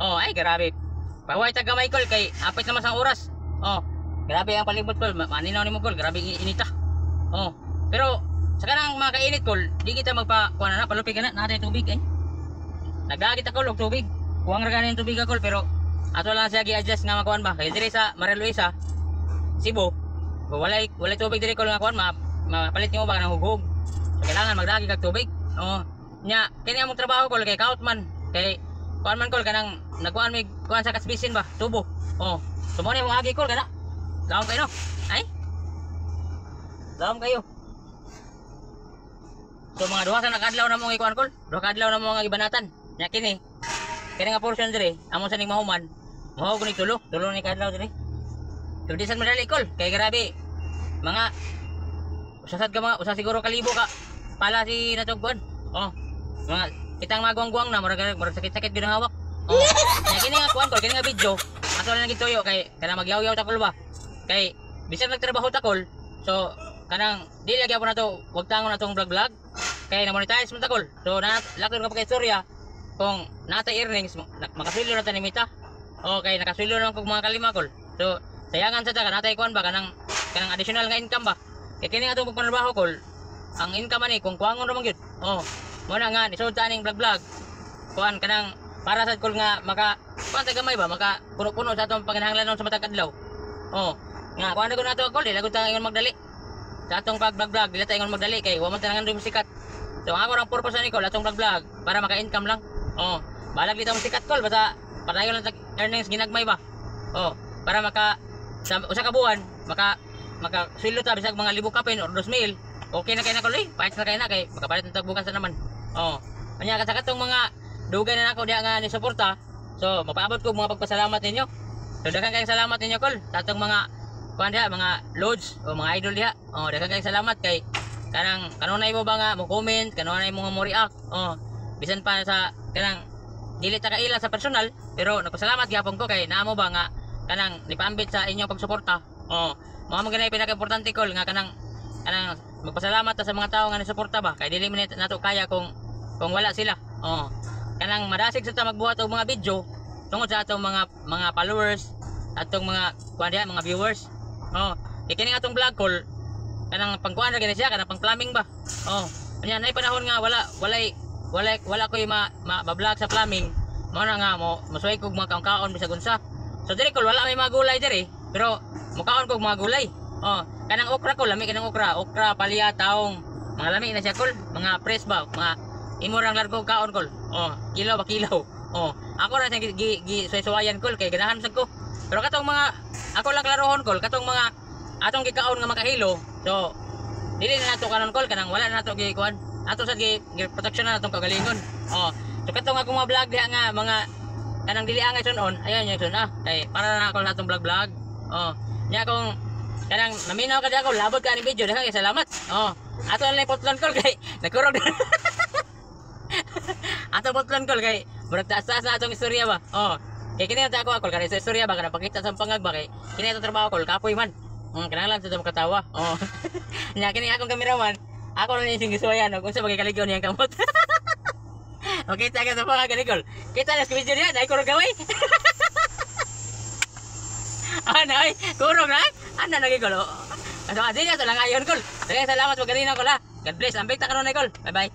Oh, ay grabe. Paway ta gamay kol kay apit naman sang oras. Oh, grabe ang palibot kol. Maninaw nimo kol, grabe inita. Oh, pero sa kanang mga kainit kol, di kita magpa kuan na palupig na natin tubig eh. Nagdagit ako og tubig. Kuwang ra ganin tubig kol pero ato lang siya gi-adjust nga makuan ba. Kay diri sa Maria Luisa, Cebu, walay tubig diri kol nga kuan mapalit nimo ba kanang hugog. So kailangan magdagi kag tubig. Oh, nya kini among trabaho kol kay kaut man. Kay kuan man kol kanang nagkuan mig kuan sa kasbisin ba, tubo. Oh, sumo ni mo agi kol kana. Daom kayo no. Ay. Daom kayo. So mga duha sa nakadlaw na mong ikuan kol, duha ka adlaw na mong gibanatan. Nya kini nga portion dire, amon sa ning mahuman. Mao guni tulo ni kadlaw dire. Tudisan madali kol, kay grabe. Mga usasad ka mga usa siguro kalibo ka pala si natog kuan. Oh, mga kitang magwang-gwang na murag sakit-sakit gyud ang hawak. Oh, nya kini nga kuan kol, kini nga video. Ato lang gituyo kay kana magyaw-yaw ta kol ba. Kay bisan nagtrabaho ta kol. So kanang dili lagi po na to wag tangon na tong vlog kay na-monetize mo ta kol. So lakon ka pa kay istorya kung nata earnings makasilo na ta ni Mita. Okay, nakasilo naman kog mga kalima kol. So sayangan sa ta kanatay kuan ba kanang additional nga income ba. Kay kini nga tong pagpanarbaho kol. Ang income ani kung kuangon ra man gyud. Oh, mo na nga nisud ta ning vlog kuan kanang para sa kol nga maka kuan ta gamay ba maka puno-puno sa atong panginahanglanon sa matag adlaw. Oh, nga kuan na ko nato kol dili ta ingon magdali. Sa atong pag-vlog dili ta ingon magdali kay wa man tanang rim sikat. So ako ang purpose ni kol atong vlog para maka-income lang. Oh, balag dito mo sikat kol basta padayon lang earnings ginagmay ba. Oh, para maka sa usa ka buwan maka sweldo ta bisag mga 1,000 kapin or 2,000. Okay na kay na kol eh. Pahit na kay na kay makapalit ng tagbukas na naman. Oh, anya ka sa katong mga dugay na nako diha nga ni suporta. So mapaabot ko mga pagpasalamat ninyo. So daghang kayong salamat ninyo kol sa atong mga kuan diha mga loads o mga idol diha. Oh, daghang kayong salamat kay kanunay mo ba nga mo comment, kanunay mo nga mo react. Oh, bisan pa sa kanang dili ta kaila sa personal pero nagpasalamat gyapon ko kay naamo ba nga kanang nipaambit sa inyong pagsuporta. Oh, mao man ganay pinaka-importante kol nga kanang magpasalamat ta sa mga tawo nga nisuporta ba kay dili man nato kaya kung wala sila. Oh, kanang madasig sa ta magbuhat og mga video tungod sa atong mga followers, atong mga kuan diha mga viewers. Oh, kini nga atong vlog kol kanang pangkuan ra gani siya kanang pang plumbing ba. Oh, anya nay panahon nga wala ko ma-vlog sa plumbing. Mao na nga masuway kog mga kaon bisag unsa. So diri kol wala may mga gulay diri pero mukaon kog mga gulay. Oh, kanang okra ko lami kanang okra palya taong mga lami na siya kol, mga press ba, mga imurang largo kaon kol. Oh, kilaw ba kilaw. Oh, ako ra siyang suwayan kol kay ganahan sad ko. Pero katong mga ako lang klarohon kol katong mga atong gikaon nga makahilo. So dili na nato kanon kol kanang wala na nato gikuan. Ato sad gi protection na natong kagalingon. Oh, so katong akong mga vlog diha nga mga kanang dili angay sunon, ayan yung sun kay para na ako natong vlog. Oh, nya kung kanang naminaw ka diha ko labot ka ni video daghang salamat. Oh, ato lang putlon kol kay nagkurog. Ato putlon kol kay murag taas na atong istorya ba. Oh, kay kini ta ako kanang istorya ba kana pakita sa pangag ba kay kini atong trabaho kol kapoy man. Kinahanglan sa makatawa. Oh. Nya kini akong cameraman. Ako na yung gisuwayan kung sa magkakaligaw niyang kamot. Okay, taga sa pangag ni kol. Kita na sa video niya, dahil kurog gawin. Ay, kurog na. Ano naging kol? So, adi nga, ito lang ayon kol. Dagang salamat, magaling na kol ha. God bless. Ambik ta kanon na kol. Bye-bye.